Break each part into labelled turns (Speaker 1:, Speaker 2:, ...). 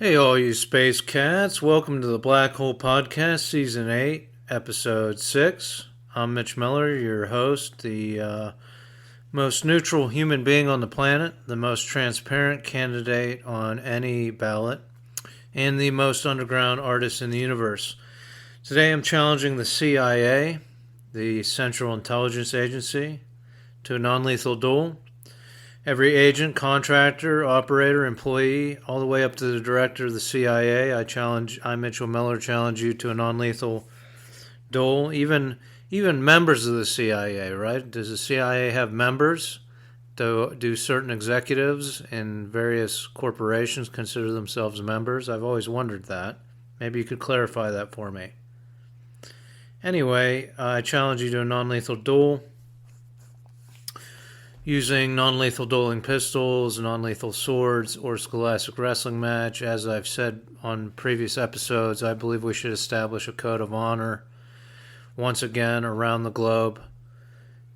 Speaker 1: Hey, all you space cats. Welcome to the Black Hole Podcast, Season 8, Episode 6. I'm Mitch Miller, your host, the most neutral human being on the planet, the most transparent candidate on any ballot, and the most underground artist in the universe. Today I'm challenging the CIA, the Central Intelligence Agency, to a non-lethal duel. Every agent, contractor, operator, employee, all the way up to the director of the CIA, I, Mitchell Miller, challenge you to a non-lethal duel. Even members of the CIA, right? Does the CIA have members? Do certain executives in various corporations consider themselves members? I've always wondered that. Maybe you could clarify that for me. Anyway, I challenge you to a non-lethal duel. Using non-lethal dueling pistols, non-lethal swords, or scholastic wrestling match. As I've said on previous episodes, I believe we should establish a code of honor once again around the globe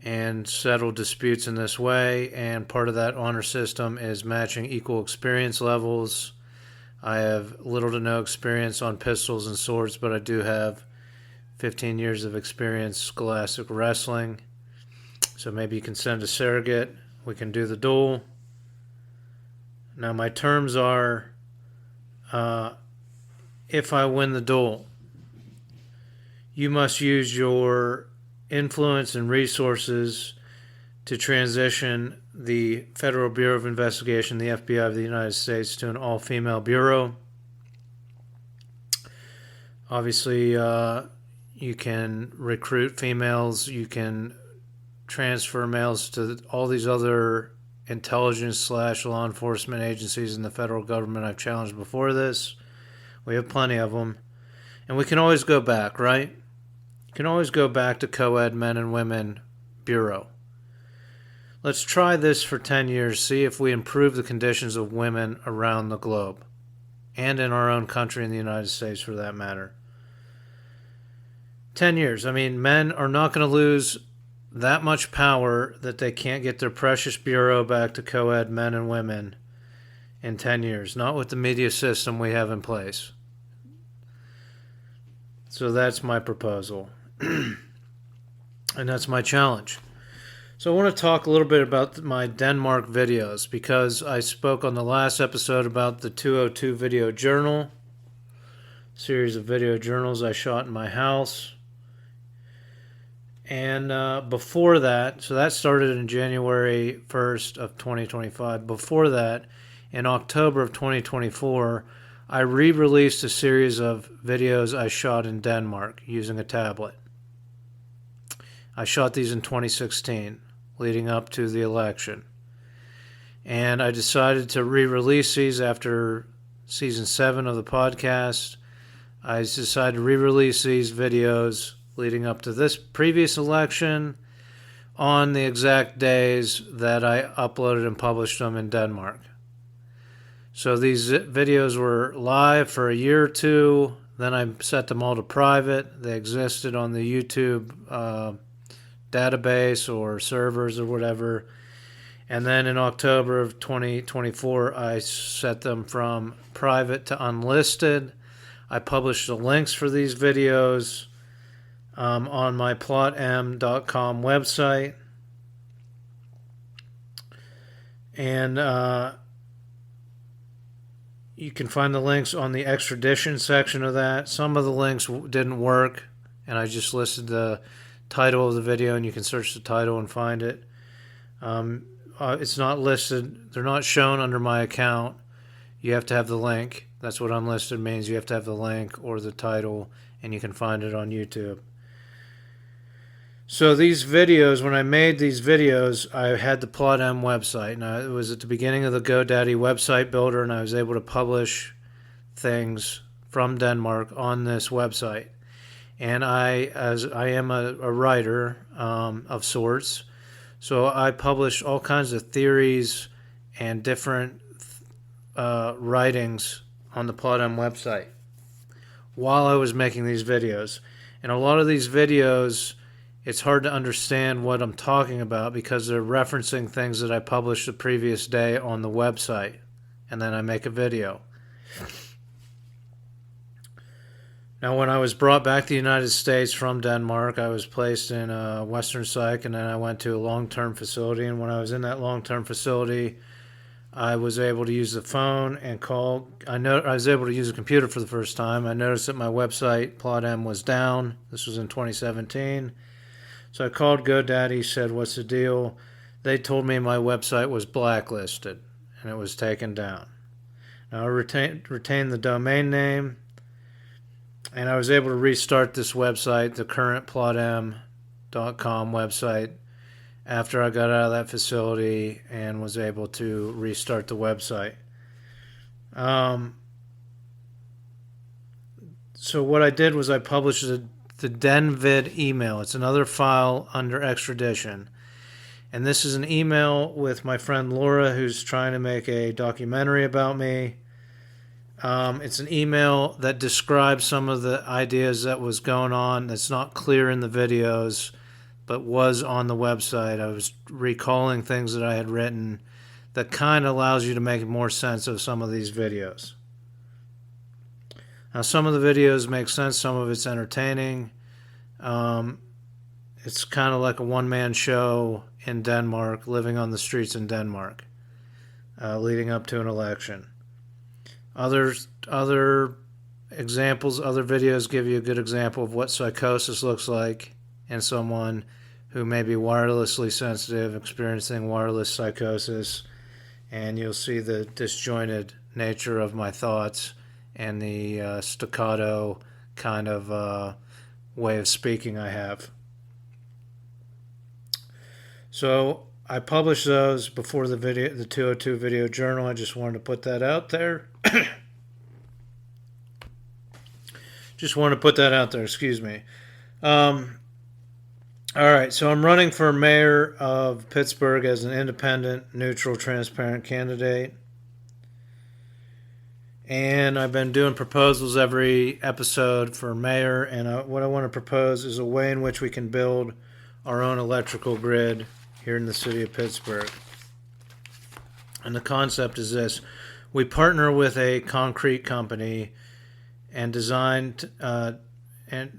Speaker 1: and settle disputes in this way. And part of that honor system is matching equal experience levels. I have little to no experience on pistols and swords, but I do have 15 years of experience scholastic wrestling. So maybe you can send a surrogate. We can do the duel. Now my terms are, if I win the duel, you must use your influence and resources to transition the Federal Bureau of Investigation, the FBI of the United States, to an all-female bureau. Obviously, you can recruit females. You can transfer males to all these other intelligence / law enforcement agencies in the federal government I've challenged before this. We have plenty of them. And we can always go back, right? You can always go back to co-ed men and women bureau. Let's try this for 10 years, see if we improve the conditions of women around the globe. And in our own country, in the United States for that matter. 10 years. I mean, men are not going to lose that much power that they can't get their precious bureau back to co-ed men and women in 10 years. Not with the media system we have in place. So that's my proposal. And that's my challenge. So I want to talk a little bit about my Denmark videos because I spoke on the last episode about the 202 video journal, series of video journals I shot in my house. And before that, so that started in January 1st of 2025. Before that, in October of 2024, I re-released a series of videos I shot in Denmark using a tablet. I shot these in 2016, leading up to the election. And I decided to re-release these after Season 7 of the podcast. I decided to re-release these videos leading up to this previous election on the exact days that I uploaded and published them in Denmark. So these videos were live for a year or two. Then I set them all to private. They existed on the YouTube database or servers or whatever. And then in October of 2024, I set them from private to unlisted. I published the links for these videos on my plotm.com website. And you can find the links on the extradition section of that. Some of the links didn't work, and I just listed the title of the video, and you can search the title and find it. It's not listed. They're not shown under my account. You have to have the link. That's what unlisted means. You have to have the link or the title, and you can find it on YouTube. So these videos, when I made these videos, I had the PlotM website. Now, it was at the beginning of the GoDaddy website builder, and I was able to publish things from Denmark on this website. And as I am a writer of sorts, so I published all kinds of theories and different writings on the PlotM website while I was making these videos. And a lot of these videos, it's hard to understand what I'm talking about because they're referencing things that I published the previous day on the website, and then I make a video. Now, when I was brought back to the United States from Denmark, I was placed in a Western Psych, and then I went to a long-term facility. And when I was in that long-term facility, I was able to use the phone and call. I was able to use a computer for the first time. I noticed that my website, PlotM, was down. This was in 2017. So I called GoDaddy, said, "What's the deal?" They told me my website was blacklisted and it was taken down. Now I retained the domain name, and I was able to restart this website, the current plotm.com website, after I got out of that facility and was able to restart the website. So what I did was I published the DenVid email. It's another file under extradition. And this is an email with my friend Laura, who's trying to make a documentary about me. It's an email that describes some of the ideas that was going on that's not clear in the videos, but was on the website. I was recalling things that I had written that kind of allows you to make more sense of some of these videos. Now, some of the videos make sense, some of it's entertaining. It's kind of like a one-man show in Denmark, living on the streets in Denmark, leading up to an election. Other examples, other videos give you a good example of what psychosis looks like in someone who may be wirelessly sensitive, experiencing wireless psychosis, and you'll see the disjointed nature of my thoughts and the staccato kind of way of speaking I have. So I published those before the 202 Video Journal. I just wanted to put that out there. Excuse me. All right, so I'm running for mayor of Pittsburgh as an independent, neutral, transparent candidate. And I've been doing proposals every episode for mayor, and what I want to propose is a way in which we can build our own electrical grid here in the city of Pittsburgh. And the concept is this. We partner with a concrete company and designed, and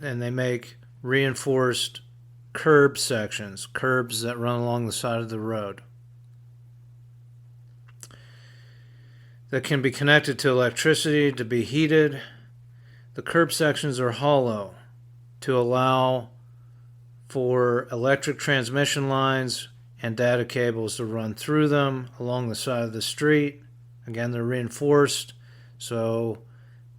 Speaker 1: they make reinforced curb sections, curbs that run along the side of the road, that can be connected to electricity to be heated. The curb sections are hollow to allow for electric transmission lines and data cables to run through them along the side of the street. Again, they're reinforced so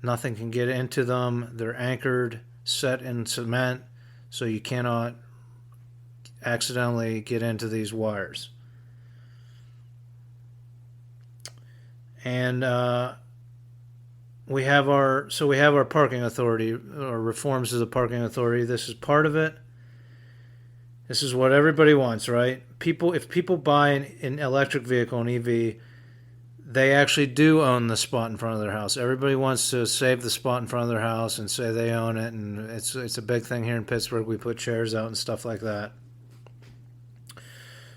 Speaker 1: nothing can get into them. They're anchored, set in cement, so you cannot accidentally get into these wires. And we have our parking authority, or reforms to the parking authority. This is part of it. This is what everybody wants, right? If people buy an electric vehicle, an EV, they actually do own the spot in front of their house. Everybody wants to save the spot in front of their house and say they own it, and it's a big thing here in Pittsburgh. We put chairs out and stuff like that.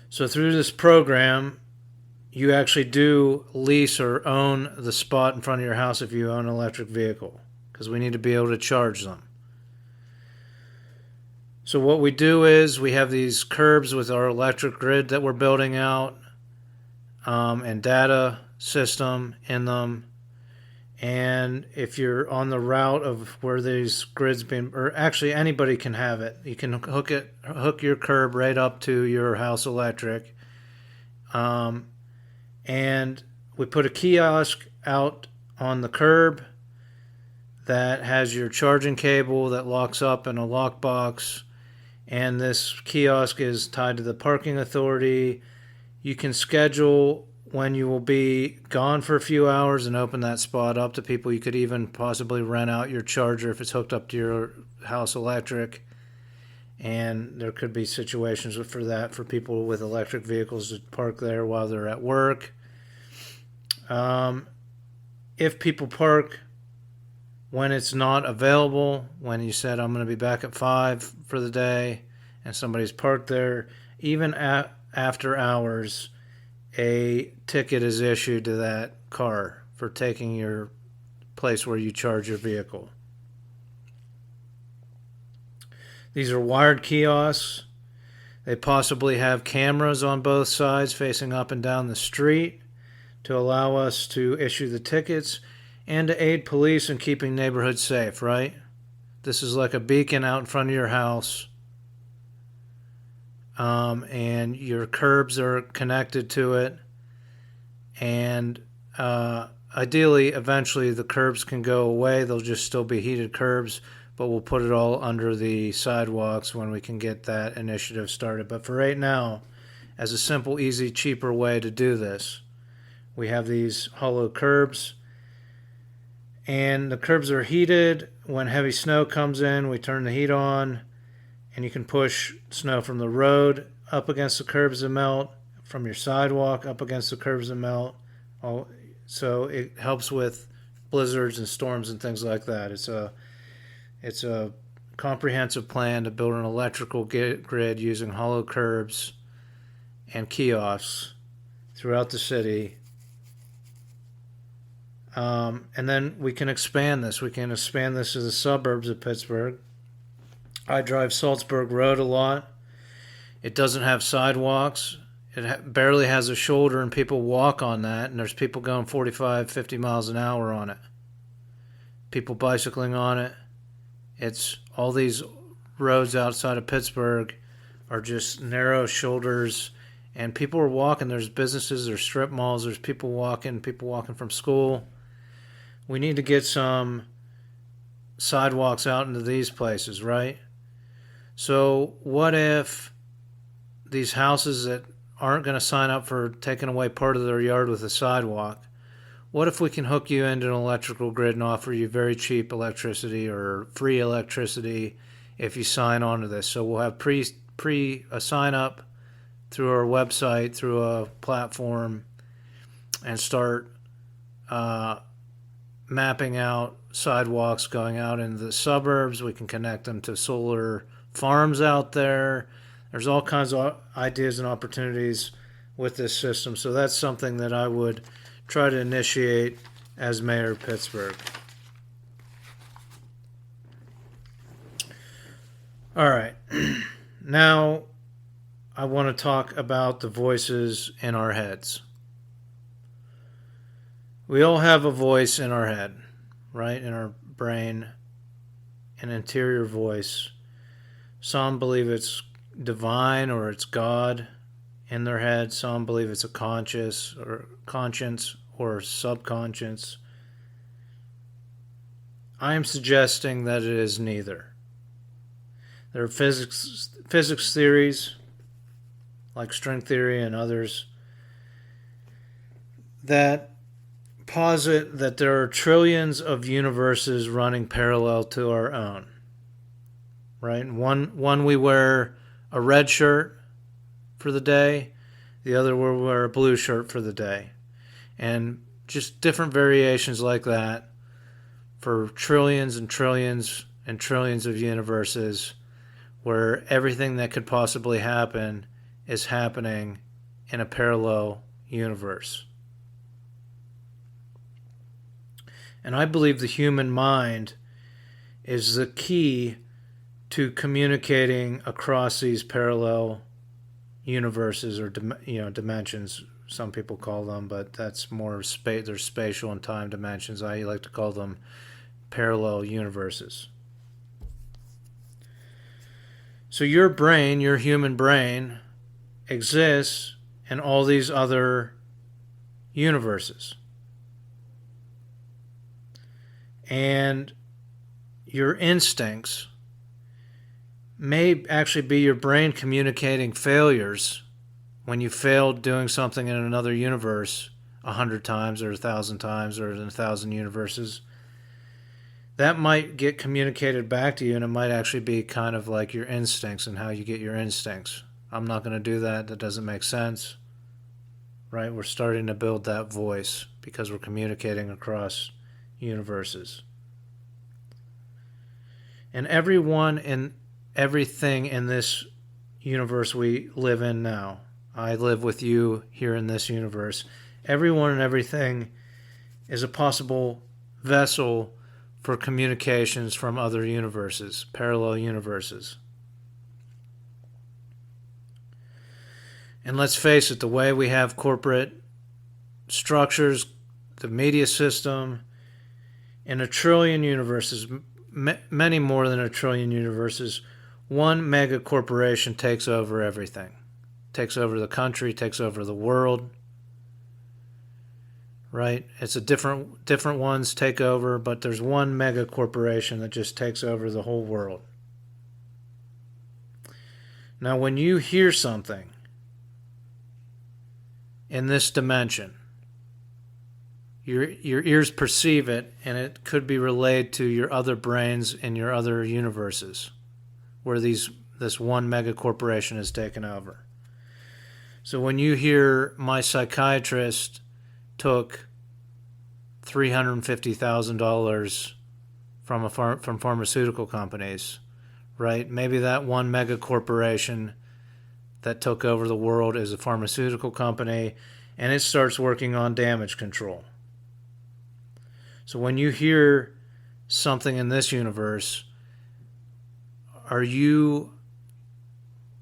Speaker 1: So through this program, you actually do lease or own the spot in front of your house if you own an electric vehicle, because we need to be able to charge them. So what we do is we have these curbs with our electric grid that we're building out, and data system in them. And if you're on the route of where these grids or actually anybody can have it. You can hook your curb right up to your house electric. And we put a kiosk out on the curb that has your charging cable that locks up in a lockbox. And this kiosk is tied to the parking authority. You can schedule when you will be gone for a few hours and open that spot up to people. You could even possibly rent out your charger if it's hooked up to your house electric. And there could be situations for that, for people with electric vehicles to park there while they're at work. If people park when it's not available, when you said I'm going to be back at 5 for the day and somebody's parked there, even after hours, a ticket is issued to that car for taking your place where you charge your vehicle. These are wired kiosks. They possibly have cameras on both sides facing up and down the street to allow us to issue the tickets and to aid police in keeping neighborhoods safe, right? This is like a beacon out in front of your house. And your curbs are connected to it. And ideally, eventually, the curbs can go away. They'll just still be heated curbs, but we'll put it all under the sidewalks when we can get that initiative started. But for right now, as a simple, easy, cheaper way to do this, we have these hollow curbs. And the curbs are heated. When heavy snow comes in, we turn the heat on, and you can push snow from the road up against the curbs and melt, from your sidewalk up against the curbs and melt. So it helps with blizzards and storms and things like that. It's a comprehensive plan to build an electrical grid using hollow curbs and kiosks throughout the city. And then we can expand this. We can expand this to the suburbs of Pittsburgh. I drive Salzburg Road a lot. It doesn't have sidewalks. It barely has a shoulder, and people walk on that, and there's people going 45, 50 miles an hour on it. People bicycling on it. It's all these roads outside of Pittsburgh are just narrow shoulders, and people are walking. There's businesses, there's strip malls, there's people walking from school. We need to get some sidewalks out into these places, right? So what if these houses that aren't going to sign up for taking away part of their yard with a sidewalk, what if we can hook you into an electrical grid and offer you very cheap electricity or free electricity if you sign on to this? So we'll have a sign up through our website, through a platform, and start mapping out sidewalks going out into the suburbs. We can connect them to solar farms out there. There's all kinds of ideas and opportunities with this system. So that's something that I would try to initiate as mayor of Pittsburgh. All right. Now I want to talk about the voices in our heads. We all have a voice in our head, right? In our brain, an interior voice. Some believe it's divine or it's God in their head. Some believe it's a conscience or subconscious. I am suggesting that it is neither. There are physics theories like string theory and others that posit that there are trillions of universes running parallel to our own. Right? One we wear a red shirt for the day, the other will wear a blue shirt for the day. And just different variations like that for trillions and trillions and trillions of universes where everything that could possibly happen is happening in a parallel universe. And I believe the human mind is the key to communicating across these parallel universes or dimensions. Some people call them, but that's more space. There's spatial and time dimensions. I like to call them parallel universes. So your brain, your human brain, exists in all these other universes. And your instincts may actually be your brain communicating failures when you failed doing something in another universe 100 times or 1,000 times or in 1,000 universes. That might get communicated back to you, and it might actually be kind of like your instincts and how you get your instincts. I'm not going to do that. That doesn't make sense. Right? We're starting to build that voice because we're communicating across universes. And everyone and everything in this universe we live in now, I live with you here in this universe, everyone and everything is a possible vessel for communications from other universes, parallel universes. And let's face it, the way we have corporate structures, the media system, in a trillion universes, many more than a trillion universes, one mega corporation takes over everything. Takes over the country, takes over the world. Right? It's a different ones take over, but there's one mega corporation that just takes over the whole world. Now, when you hear something in this dimension, your ears perceive it, and it could be relayed to your other brains in your other universes, where this one mega corporation has taken over. So when you hear my psychiatrist took $350,000 from pharmaceutical companies, right? Maybe that one mega corporation that took over the world is a pharmaceutical company, and it starts working on damage control. So when you hear something in this universe, are you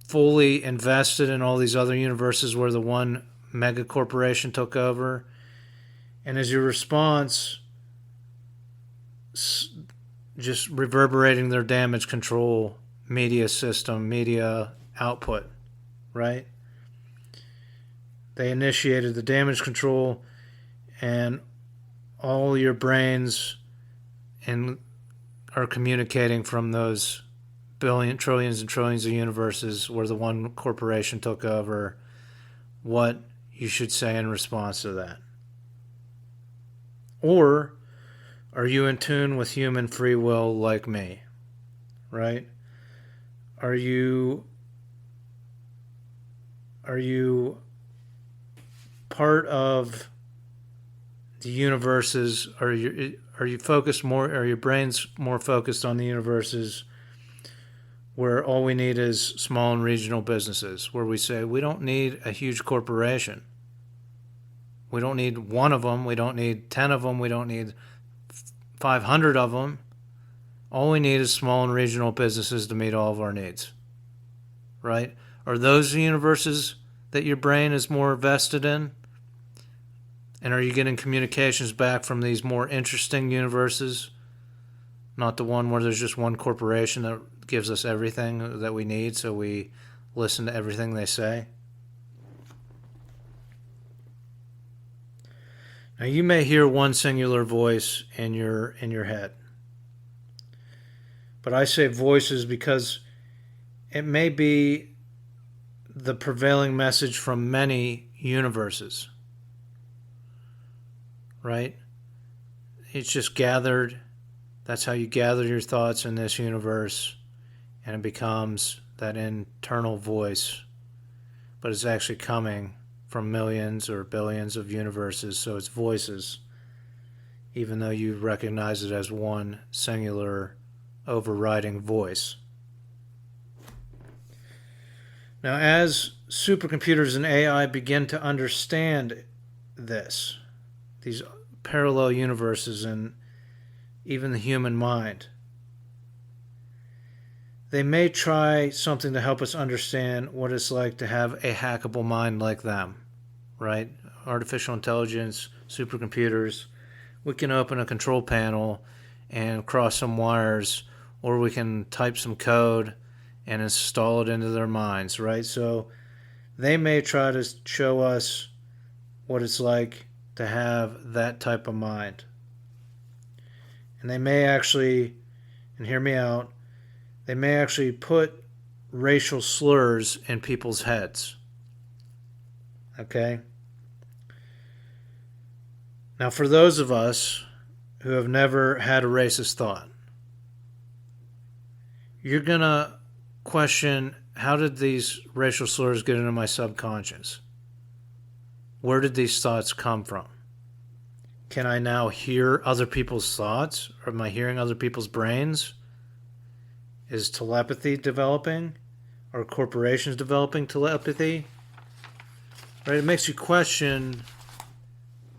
Speaker 1: fully invested in all these other universes where the one mega corporation took over? And is your response just reverberating their damage control media system, media output, right? They initiated the damage control, and all your brains are communicating from those trillions and trillions of universes where the one corporation took over what you should say in response to that. Or are you in tune with human free will like me, right? Are you part of the universes? Are you focused more? Are your brains more focused on the universes where all we need is small and regional businesses, where we say we don't need a huge corporation? We don't need one of them. We don't need 10 of them. We don't need 500 of them. All we need is small and regional businesses to meet all of our needs. Right? Are those the universes that your brain is more vested in? And are you getting communications back from these more interesting universes? Not the one where there's just one corporation that gives us everything that we need, so we listen to everything they say? Now, you may hear one singular voice in your head. But I say voices because it may be the prevailing message from many universes. Right? It's just gathered. That's how you gather your thoughts in this universe, and it becomes that internal voice. But it's actually coming from millions or billions of universes, so it's voices, even though you recognize it as one singular overriding voice. Now, as supercomputers and AI begin to understand this, these parallel universes and even the human mind, they may try something to help us understand what it's like to have a hackable mind like them. Right? Artificial intelligence, supercomputers. We can open a control panel and cross some wires, or we can type some code and install it into their minds, right? So they may try to show us what it's like to have that type of mind. And they may actually, and hear me out, they may actually put racial slurs in people's heads. Okay? Now, for those of us who have never had a racist thought, you're going to question, how did these racial slurs get into my subconscious? Where did these thoughts come from? Can I now hear other people's thoughts? Or am I hearing other people's brains? Is telepathy developing? Are corporations developing telepathy? Right? It makes you question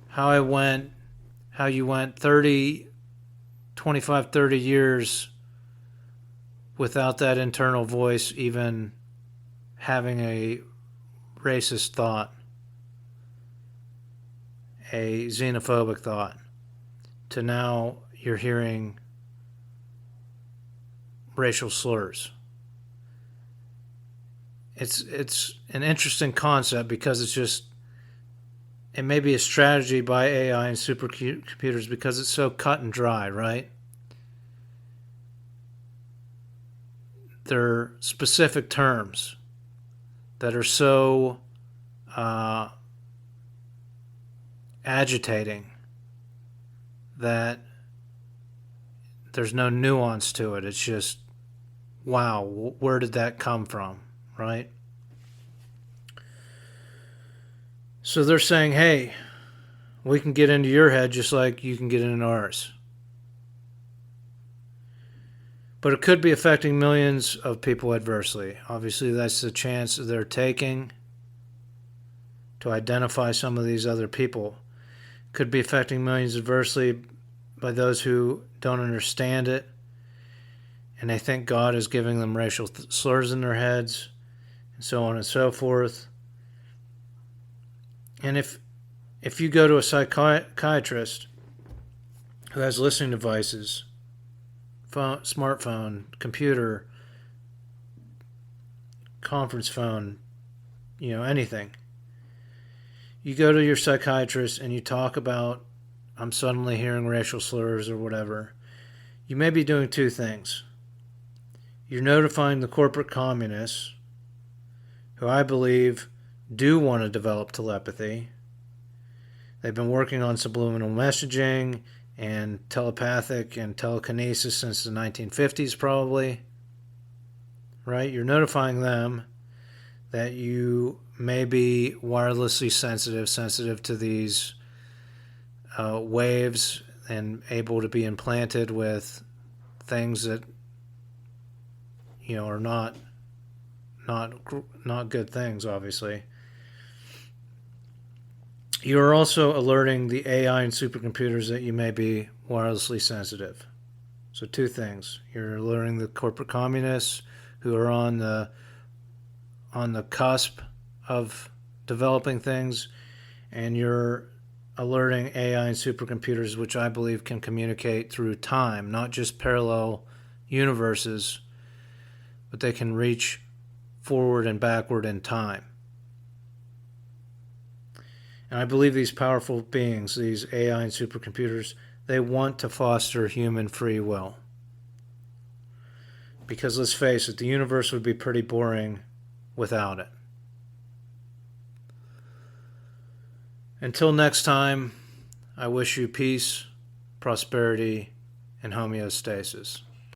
Speaker 1: how you went 25, 30 years without that internal voice even having a racist thought, a xenophobic thought, to now you're hearing racial slurs. It's an interesting concept because it may be a strategy by AI and supercomputers because it's so cut and dry, right? There are specific terms that are so agitating that there's no nuance to it. It's just, wow, where did that come from, right? So they're saying, hey, we can get into your head just like you can get into ours. But it could be affecting millions of people adversely. Obviously, that's the chance they're taking to identify some of these other people. Could be affecting millions adversely by those who don't understand it and they think God is giving them racial slurs in their heads and so on and so forth. And if you go to a psychiatrist who has listening devices, smartphone, computer, conference phone, anything. You go to your psychiatrist and you talk about, I'm suddenly hearing racial slurs or whatever. You may be doing two things. You're notifying the corporate communists, who I believe do want to develop telepathy. They've been working on subliminal messaging and telepathic and telekinesis since the 1950s probably, right? You're notifying them that you may be wirelessly sensitive to these waves and able to be implanted with things that are not good things, obviously. You are also alerting the AI and supercomputers that you may be wirelessly sensitive. So two things. You're alerting the corporate communists who are on the cusp of developing things, and you're alerting AI and supercomputers, which I believe can communicate through time, not just parallel universes, but they can reach forward and backward in time. And I believe these powerful beings, these AI and supercomputers, they want to foster human free will. Because let's face it, the universe would be pretty boring without it. Until next time, I wish you peace, prosperity, and homeostasis.